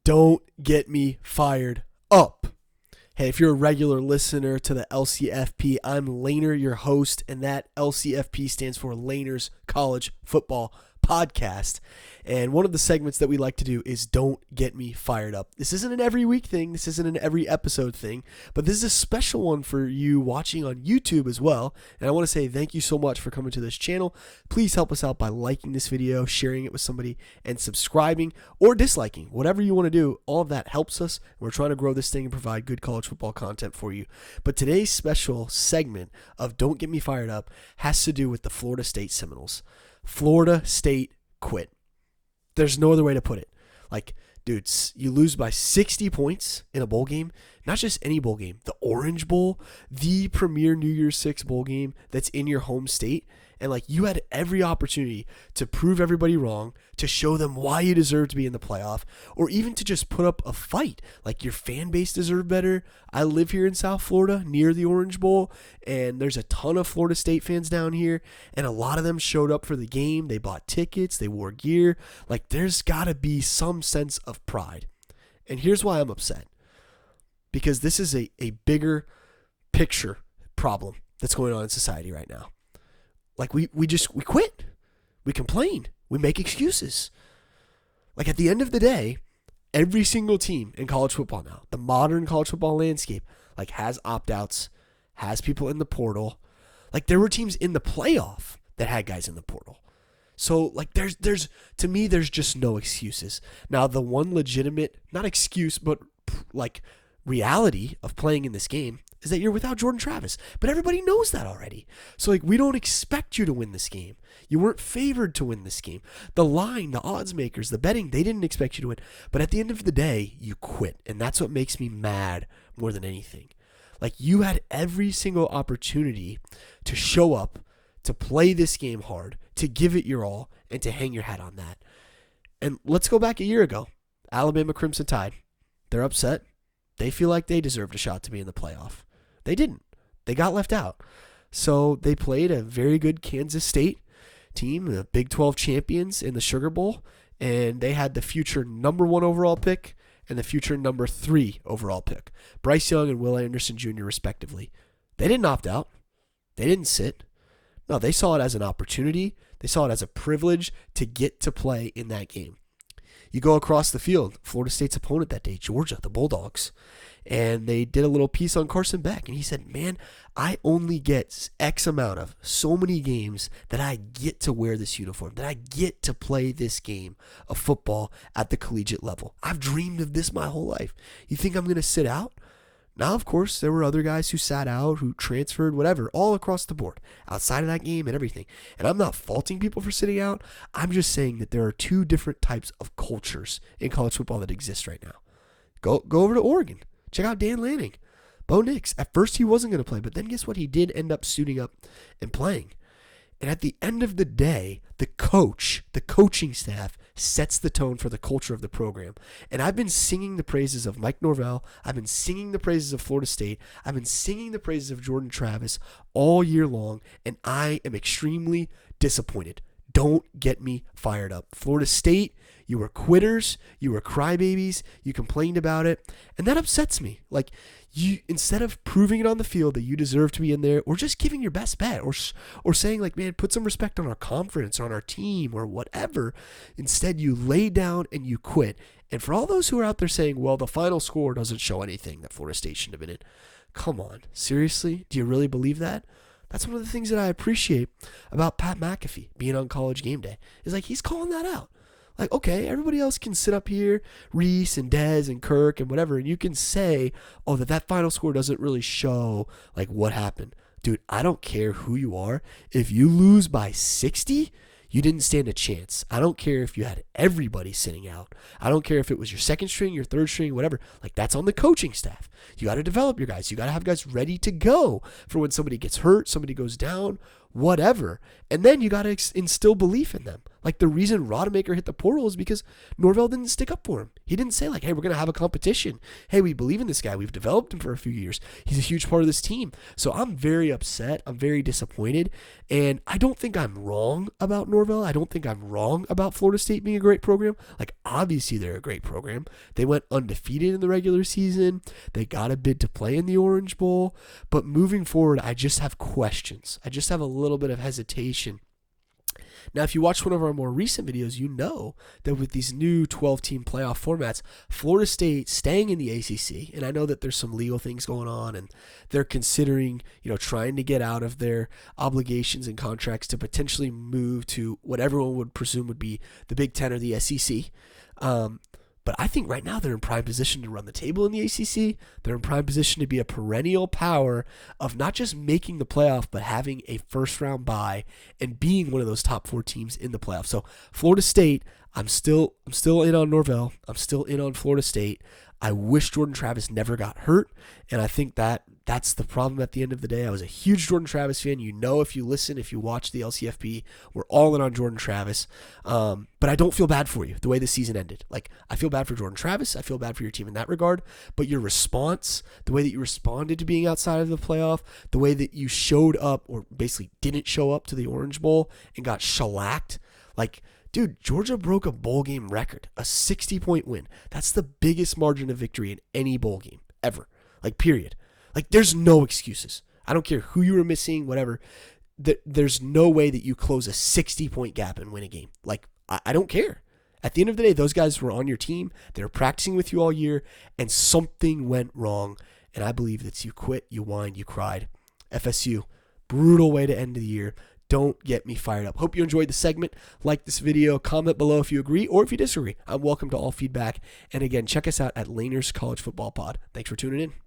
Don't get me fired up. Hey, if you're a regular listener to the LCFP, I'm Laner, your host, and that LCFP stands for Laner's College Football Podcast. And one of the segments that we like to do is Don't Get Me Fired Up. This isn't an every week thing. This isn't an every episode thing, but this is a special one for you watching on YouTube as well. And I want to say thank you so much for coming to this channel. Please help us out by liking this video, sharing it with somebody, and subscribing or disliking. Whatever you want to do, all of that helps us. We're trying to grow this thing and provide good college football content for you. But today's special segment of Don't Get Me Fired Up has to do with the Florida State Seminoles. Florida State quit. There's no other way to put it. Like, dudes, you lose by 60 points in a bowl game, not just any bowl game, the Orange Bowl, the premier New Year's Six bowl game that's in your home state. And like, you had every opportunity to prove everybody wrong, to show them why you deserve to be in the playoff, or even to just put up a fight. Like, your fan base deserved better. I live here in South Florida near the Orange Bowl, and there's a ton of Florida State fans down here, and a lot of them showed up for the game. They bought tickets, they wore gear. Like, there's got to be some sense of pride. And here's why I'm upset. Because this is a bigger picture problem that's going on in society right now. Like, we quit. We complain. We make excuses. Like, at the end of the day, every single team in college football now, the modern college football landscape, like, has opt-outs, has people in the portal. Like, there were teams in the playoff that had guys in the portal. So, like, there's to me, there's just no excuses. Now, the one legitimate, not excuse, but, like, reality of playing in this game is that you're without Jordan Travis. But everybody knows that already. So, like, we don't expect you to win this game. You weren't favored to win this game. The line, the odds makers, the betting, they didn't expect you to win. But at the end of the day, you quit. And that's what makes me mad more than anything. Like, you had every single opportunity to show up, to play this game hard, to give it your all, and to hang your hat on that. And let's go back a year ago. Alabama Crimson Tide. They're upset. They feel like they deserved a shot to be in the playoff. They didn't. They got left out. So they played a very good Kansas State team, the Big 12 champions in the Sugar Bowl, and they had the future number 1 overall pick and the future number 3 overall pick, Bryce Young and Will Anderson Jr. respectively. They didn't opt out. They didn't sit. No, they saw it as an opportunity. They saw it as a privilege to get to play in that game. You go across the field, Florida State's opponent that day, Georgia, the Bulldogs, and they did a little piece on Carson Beck, and he said, man, I only get X amount of so many games that I get to wear this uniform, that I get to play this game of football at the collegiate level. I've dreamed of this my whole life. You think I'm going to sit out? Now, of course, there were other guys who sat out, who transferred, whatever, all across the board, outside of that game and everything. And I'm not faulting people for sitting out. I'm just saying that there are two different types of cultures in college football that exist right now. Go over to Oregon. Check out Dan Lanning. Bo Nix. At first, he wasn't going to play, but then guess what? He did end up suiting up and playing. And at the end of the day, the coaching staff sets the tone for the culture of the program. And I've been singing the praises of Mike Norvell. I've been singing the praises of Florida State. I've been singing the praises of Jordan Travis all year long, and I am extremely disappointed. Don't get me fired up. Florida State, you were quitters. You were crybabies. You complained about it. And that upsets me. Like, you, instead of proving it on the field that you deserve to be in there, or just giving your best bet, or saying, like, man, put some respect on our conference or on our team or whatever, instead you lay down and you quit. And for all those who are out there saying, well, the final score doesn't show anything that Florida State should have been in, come on, seriously? Do you really believe that? That's one of the things that I appreciate about Pat McAfee being on College Game Day, is like, he's calling that out. Like, okay, everybody else can sit up here, Reese and Dez and Kirk and whatever, and you can say, oh, that final score doesn't really show, like, what happened. Dude, I don't care who you are. If you lose by 60, you didn't stand a chance. I don't care if you had everybody sitting out. I don't care if it was your second string, your third string, whatever. Like, that's on the coaching staff. You got to develop your guys. You got to have guys ready to go for when somebody gets hurt, somebody goes down, whatever. And then you got to instill belief in them. Like the reason Rodemaker hit the portal is because Norvell didn't stick up for him. He didn't say like, hey, we're going to have a competition. Hey, we believe in this guy. We've developed him for a few years. He's a huge part of this team. So I'm very upset. I'm very disappointed. And I don't think I'm wrong about Norvell. I don't think I'm wrong about Florida State being a great program. Like obviously they're a great program. They went undefeated in the regular season. They got a bid to play in the Orange Bowl. But moving forward, I just have questions. I just have a little bit of hesitation. Now, if you watch one of our more recent videos, you know that with these new 12-team playoff formats, Florida State staying in the ACC, and I know that there's some legal things going on, and they're considering, trying to get out of their obligations and contracts to potentially move to what everyone would presume would be the Big Ten or the SEC. But I think right now they're in prime position to run the table in the ACC. They're in prime position to be a perennial power of not just making the playoff, but having a first-round bye and being one of those top 4 teams in the playoff. So Florida State, I'm still in on Norvell. I'm still in on Florida State. I wish Jordan Travis never got hurt, and I think that's the problem at the end of the day. I was a huge Jordan Travis fan. If you listen, if you watch the LCFP, we're all in on Jordan Travis. But I don't feel bad for you the way the season ended. Like, I feel bad for Jordan Travis. I feel bad for your team in that regard. But your response, the way that you responded to being outside of the playoff, the way that you showed up or basically didn't show up to the Orange Bowl and got shellacked, like, dude, Georgia broke a bowl game record, a 60-point win. That's the biggest margin of victory in any bowl game ever. Like, period. Like, there's no excuses. I don't care who you were missing, whatever. There's no way that you close a 60-point gap and win a game. Like, I don't care. At the end of the day, those guys were on your team. They were practicing with you all year, and something went wrong. And I believe that you quit, you whined, you cried. FSU, brutal way to end the year. Don't get me fired up. Hope you enjoyed the segment. Like this video. Comment below if you agree or if you disagree. I'm welcome to all feedback. And again, check us out at Laners College Football Pod. Thanks for tuning in.